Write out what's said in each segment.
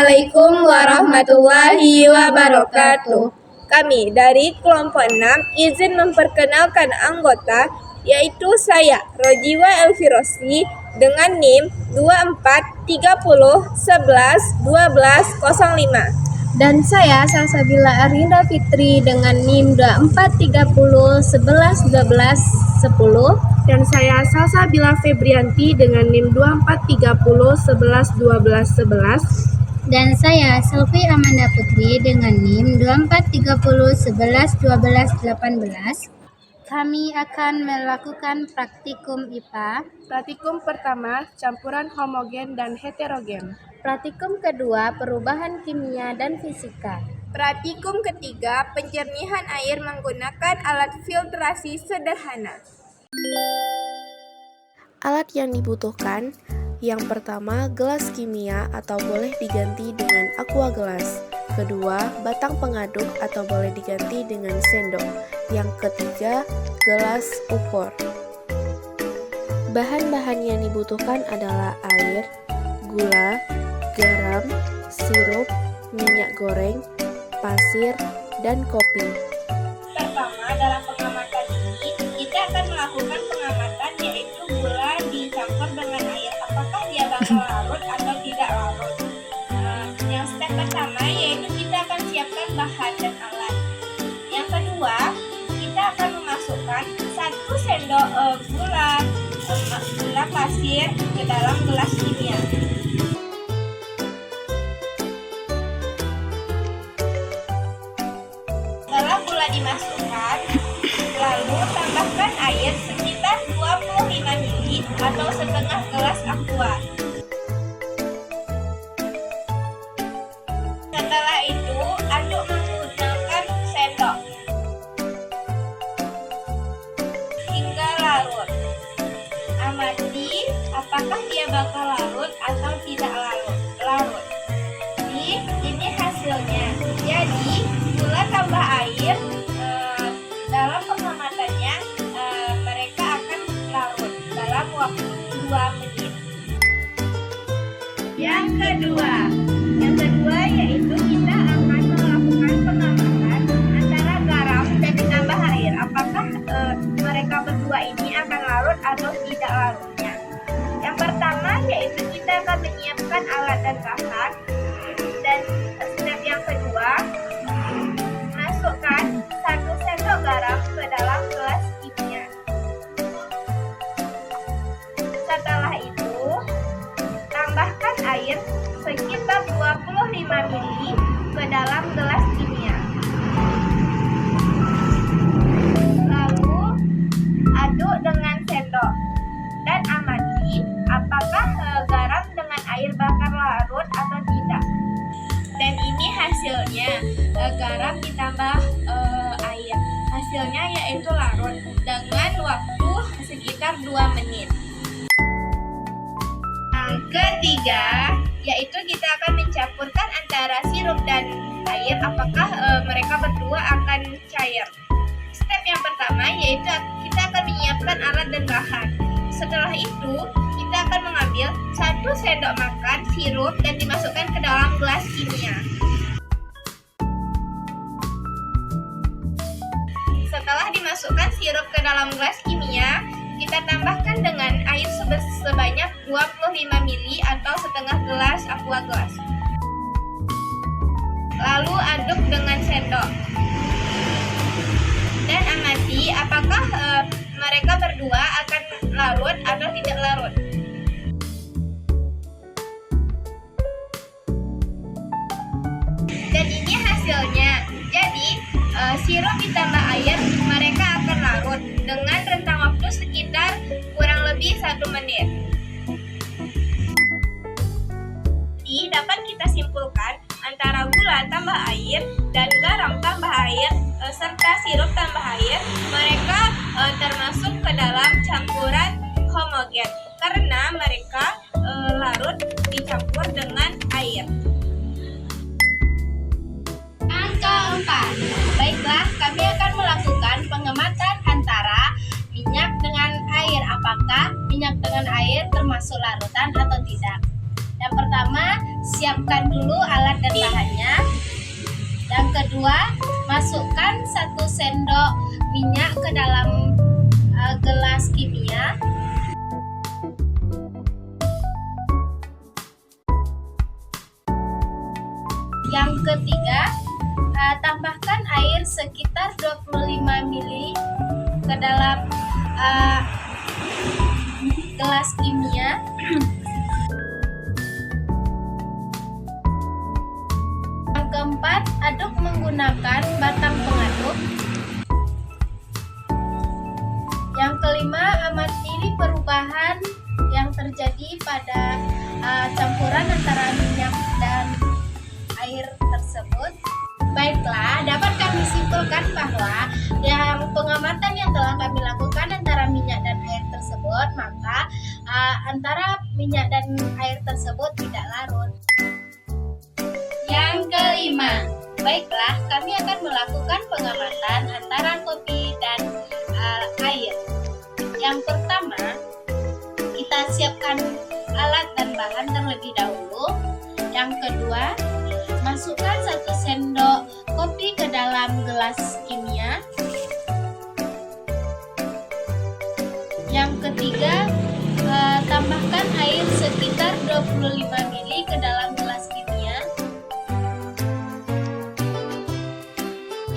Assalamualaikum warahmatullahi wabarakatuh. Kami dari kelompok 6 izin memperkenalkan anggota, yaitu saya, Rojiwa Elvirosi, dengan NIM 2430111205. Dan saya Salsabila Arinda Fitri dengan NIM 2430111210. Dan saya Salsabila Febrianti dengan NIM 2430111211. Dan saya Selvi Amanda Putri dengan NIM 2430111218. Kami akan melakukan praktikum IPA. Praktikum pertama, campuran homogen dan heterogen. Praktikum kedua, perubahan kimia dan fisika. Praktikum ketiga, penjernihan air menggunakan alat filtrasi sederhana. Alat yang dibutuhkan, yang pertama gelas kimia atau boleh diganti dengan aqua gelas. Kedua, batang pengaduk atau boleh diganti dengan sendok. Yang ketiga, gelas ukur. Bahan-bahan yang dibutuhkan adalah air, gula, garam, sirup, minyak goreng, pasir, dan kopi. Pertama, dalam pengamatan ini, kita akan melakukan pengamatan yaitu gula dicampur dengan air. Apakah dia bakal larut atau tidak larut? Yang step pertama yaitu kita akan siapkan bahan dan alat. Yang kedua, kita akan memasukkan 1 sendok gula pasir ke dalam gelas kimia. Setelah gula dimasukkan, lalu tambahkan air sekitar 25 ml atau setengah gelas aqua. Setelah itu, aduk menggunakan sendok hingga larut. Amati apakah dia bakal larut atau tidak larut. Ini hasilnya. Jadi, gula tambah air dalam pengamatannya mereka akan larut dalam waktu 2 menit. Yang kedua yaitu kita akan melakukan pengamatan antara garam dan ditambah air. Apakah mereka berdua ini akan larut atau tidak larutnya? Yang pertama yaitu kita akan menyiapkan alat dan bahan. Dan step yang kedua, masukkan 1 sendok garam ke dalam gelas kimia. Setelah itu, tambahkan air sekitar 25 ml ke dalam gelas kimia. Lalu, aduk dengan sendok dan amati apakah garam dengan air bakal larut atau tidak. Dan ini hasilnya, garam ditambah air. Hasilnya yaitu larut dengan waktu sekitar 2 menit. Yang ketiga, yaitu kita akan mencampurkan antara sirup dan air. Apakah mereka berdua akan cair? Step yang pertama yaitu kita akan menyiapkan alat dan bahan. Setelah itu, kita akan mengambil 1 sendok makan sirup dan dimasukkan ke dalam gelas kimia. Setelah dimasukkan sirup ke dalam gelas kimia, kita tambahkan dengan air sebanyak 25 ml atau setengah gelas aqua gelas. Lalu aduk dengan sendok. Dan amati apakah mereka berdua akan larut atau tidak larut. Dan ini hasilnya. Jadi, sirup ditambah air, mereka akan larut dengan rentang waktu sekitar kurang lebih 1 menit. Jadi, dapat kita simpulkan antara gula tambah air dan garam tambah air serta sirup tambah air, mereka termasuk ke dalam campuran homogen karena mereka larut dicampur dengan air. Angka 4. Baiklah, kami akan melakukan pengamatan antara minyak dengan air. Apakah minyak dengan air termasuk larutan atau tidak? Yang pertama, siap siapkan dulu alat dan bahannya. Yang kedua, masukkan 1 sendok minyak ke dalam gelas kimia. Yang ketiga, tambahkan air sekitar 25 ml ke dalam gelas kimia. Yang keempat, aduk menggunakan batang pengaduk. Yang kelima, amati perubahan yang terjadi pada campuran antara minyak dan air tersebut. Baiklah, dapat kami simpulkan bahwa yang pengamatan yang telah kami lakukan antara minyak dan air tersebut, maka antara minyak dan air tersebut tidak larut. Yang kelima, baiklah, kami akan melakukan pengamatan antara kopi dan air. Yang pertama, kita siapkan alat dan bahan terlebih dahulu. Yang kedua, masukkan 1 sendok kopi ke dalam gelas kimia. Yang ketiga, tambahkan air sekitar 25 ml ke dalam gelas kimia.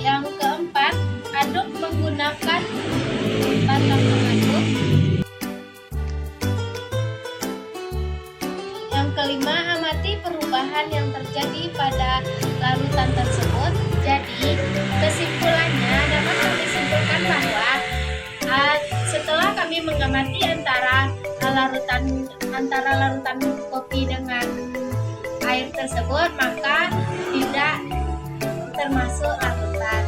Yang keempat, aduk menggunakan batang pengaduk. Yang kelima, amati perubahan yang terjadi pada larutan tersebut. Jadi, kesimpulannya dapat kami simpulkan bahwa setelah kami mengamati antara larutan kopi dengan air tersebut, maka tidak termasuk larutan.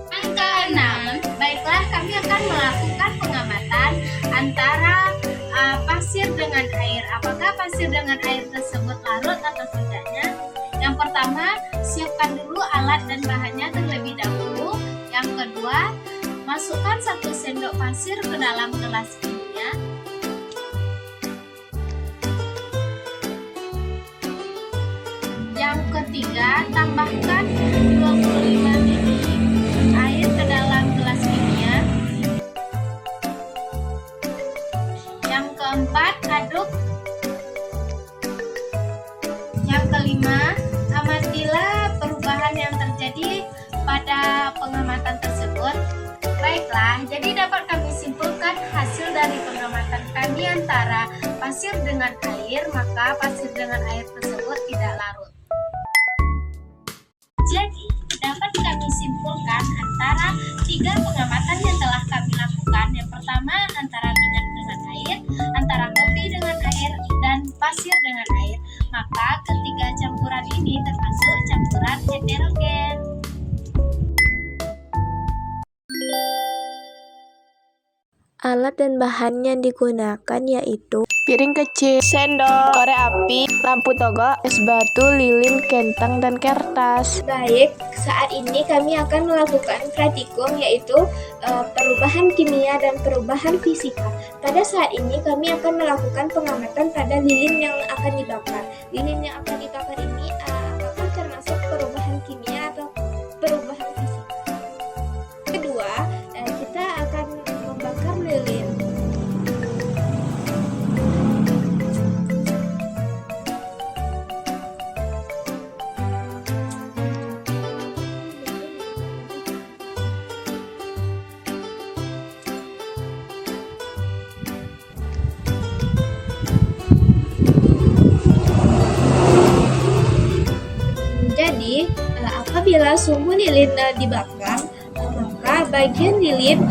Yang keenam, baiklah, kami akan melakukan pengamatan antara pasir dengan air. Apakah pasir dengan air tersebut larut atau tidaknya? Yang pertama, siapkan dulu alat dan bahannya terlebih dahulu. Yang kedua, masukkan 1 sendok pasir ke dalam gelas kimia. Yang ketiga, tambahkan 25 ml air ke dalam gelas kimia. Yang keempat, aduk. Yang kelima, amatilah perubahan yang terjadi pada pengamatan tersebut. Baiklah, jadi dapat kami simpulkan hasil dari pengamatan kami antara pasir dengan air, maka pasir dengan air tersebut tidak larut. Jadi, dapat kami simpulkan antara 3 pengamatan yang telah kami lakukan. Yang pertama, antara minyak dengan air, antara kopi dengan air, dan pasir dengan air. Maka ketiga campuran ini termasuk campuran heterogen. Alat dan bahan yang digunakan yaitu piring kecil, sendok, korek api, lampu togok, es batu, lilin, kentang, dan kertas. Baik, saat ini kami akan melakukan praktikum yaitu perubahan kimia dan perubahan fisika. Pada saat ini kami akan melakukan pengamatan pada lilin yang akan dibakar. Lilin yang akan dibakar ini apakah termasuk perubahan kimia atau perubahan fisika? Kedua, kita akan membakar lilin. Jadi, apabila sumbu lilin dibakar, maka bagian lilin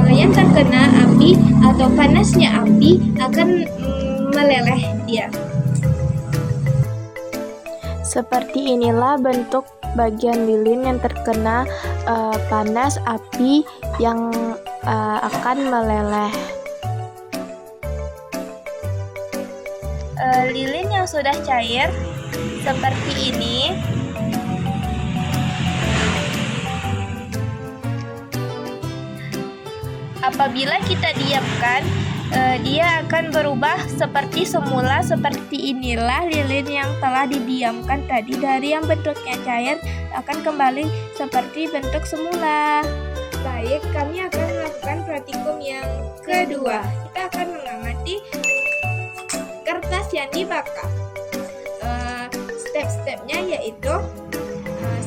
yang terkena api atau panasnya api akan meleleh dia. Seperti inilah bentuk bagian lilin yang terkena panas api yang akan meleleh. Lilin yang sudah cair seperti ini apabila kita diamkan dia akan berubah seperti semula. Seperti inilah lilin yang telah didiamkan tadi. Dari yang bentuknya cair akan kembali seperti bentuk semula. Baik, kami akan melakukan praktikum yang kedua. Kita akan mengamati kertas yang dibakar. Step-stepnya yaitu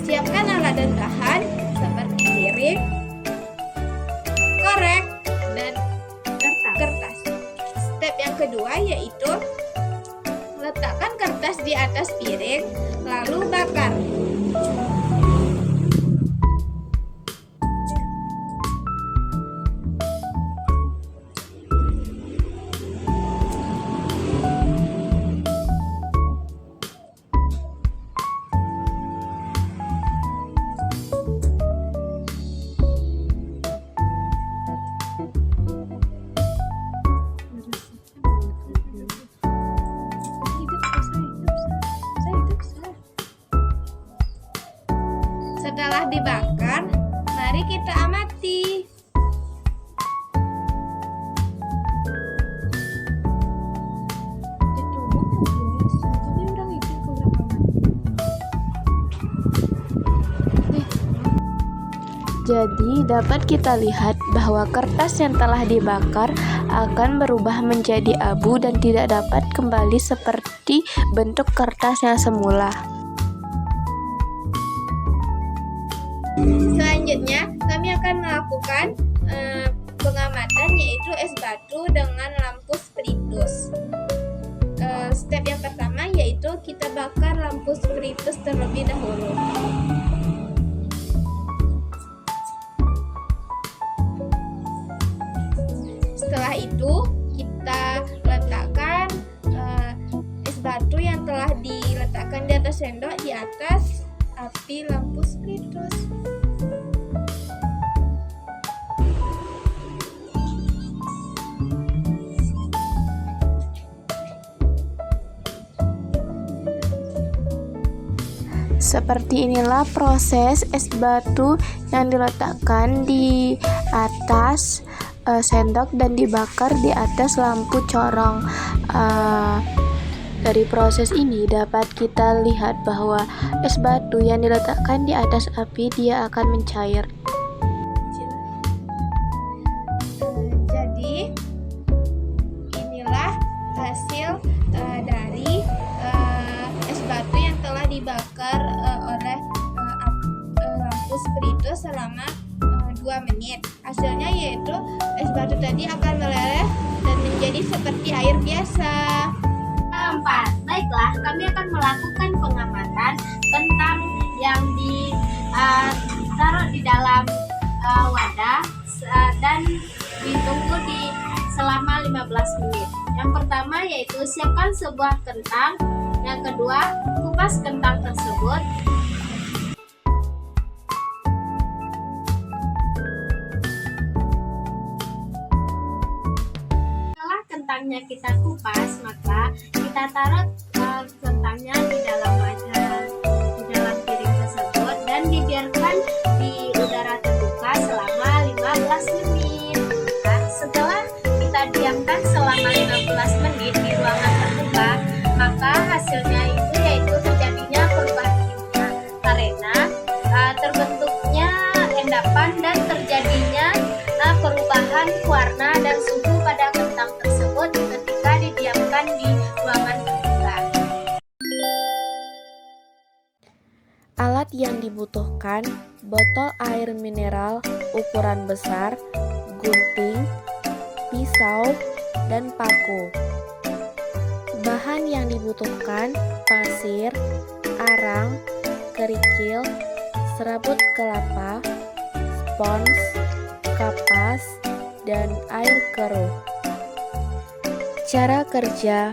siapkan alat dan bahan seperti piring, korek, dan kertas. Step yang kedua yaitu letakkan kertas di atas piring, lalu bakar. Setelah dibakar, mari kita amati. Jadi dapat kita lihat bahwa kertas yang telah dibakar akan berubah menjadi abu dan tidak dapat kembali seperti bentuk kertas yang semula. Selanjutnya, kami akan melakukan pengamatan yaitu es batu dengan lampu spiritus. Step yang pertama yaitu kita bakar lampu spiritus terlebih dahulu. Setelah itu, kita letakkan es batu yang telah diletakkan di atas sendok di atas api lampu spiritus. Seperti inilah proses es batu yang diletakkan di atas sendok dan dibakar di atas lampu corong. Dari proses ini dapat kita lihat bahwa es batu yang diletakkan di atas api dia akan mencair. Jadi inilah hasil dari es batu yang telah dibakar oleh lampu spiritus selama 2 menit. Hasilnya yaitu es batu tadi akan meleleh dan menjadi seperti air biasa. 4. Baiklah, kami akan melakukan pengamatan kentang yang ditaruh di dalam wadah dan ditunggu selama 15 menit. Yang pertama yaitu siapkan sebuah kentang. Yang kedua, kupas kentang tersebut. Setelah kentangnya kita kupas, maka kita taruh kentangnya di dalam wadah, di dalam piring tersebut dan dibiarkan di udara terbuka selama 15 menit. Nah, setelah kita diamkan selama 15 menit di ruangan terbuka, maka hasilnya itu yaitu terjadinya perubahan kimia karena terbentuknya endapan dan terjadinya perubahan warna dan suhu pada kentang tersebut ketika didiamkan di ruangan terbuka. Alat yang dibutuhkan: botol air mineral ukuran besar, gunting, pisau, dan paku. Bahan yang dibutuhkan: pasir, arang, kerikil, serabut kelapa, spons, kapas, dan air keruh. Cara kerja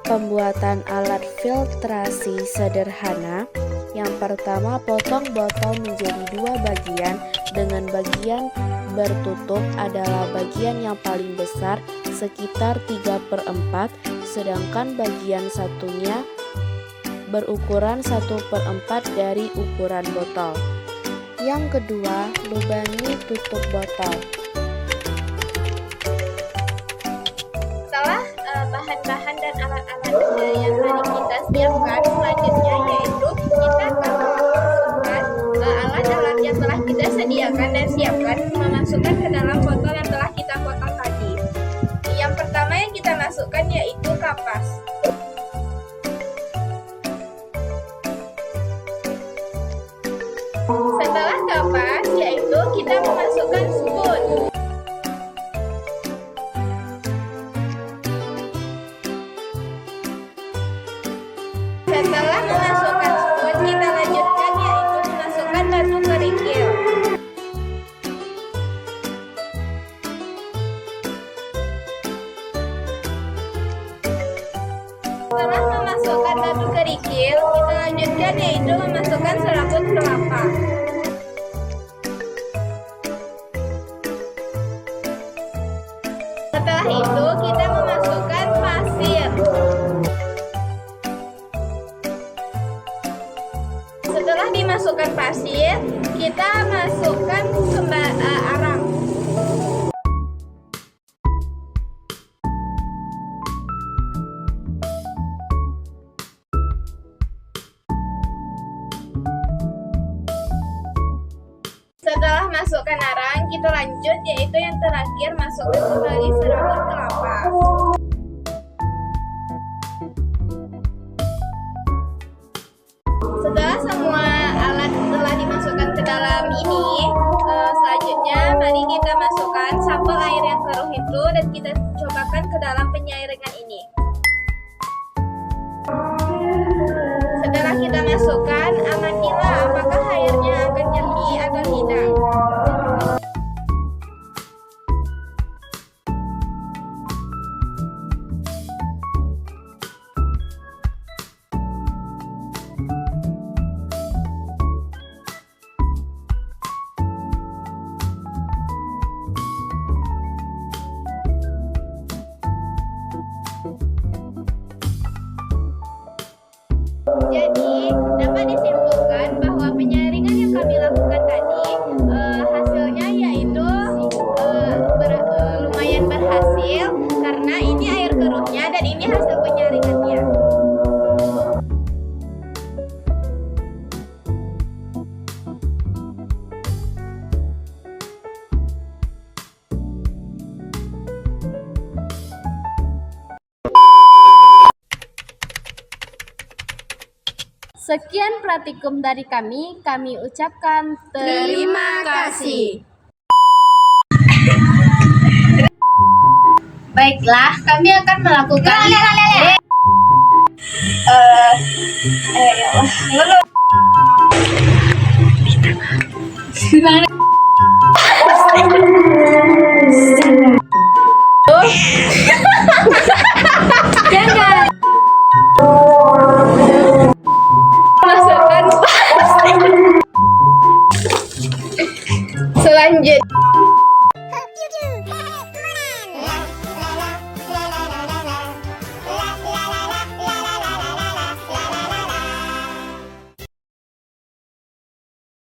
pembuatan alat filtrasi sederhana. Yang pertama, potong botol menjadi 2 bagian dengan bagian bertutup adalah bagian yang paling besar sekitar 3/4, sedangkan bagian satunya berukuran 1/4 dari ukuran botol. Yang kedua, lubangi tutup botol. dan alat-alat yang tadi kita siapkan, selanjutnya yaitu kita akan memasukkan alat-alat yang telah kita sediakan dan siapkan, memasukkan ke dalam botol yang telah kita potong tadi. Yang pertama yang kita masukkan yaitu kapas. Setelah kapas, yaitu kita memasukkan spoon. Setelah memasukkan spoon, kita lanjutkan yaitu memasukkan batu kerikil. Setelah memasukkan batu kerikil, kita lanjutkan yaitu memasukkan serabut kelapa. Setelah itu kita memasukkan pasir. Setelah dimasukkan pasir, kita masukkan arang. Setelah masukkan arang, kita lanjut yaitu yang terakhir masukkan kembali serabut kelapa. Setelah semua alat telah dimasukkan ke dalam ini, selanjutnya mari kita masukkan sampel air yang keruh itu dan kita cobakan ke dalam penyaringan ini. Setelah kita masukkan, amatilah apakah airnya akan jernih atau tidak. Jadi, dapat disimpulkan bahwa penyaringan yang kami lakukan tadi hasilnya yaitu lumayan berhasil karena ini air keruhnya dan ini hasil penyaringannya. Sekian praktikum dari kami ucapkan terima kasih. Baiklah, kami akan melakukan jangan masukkan selanjutnya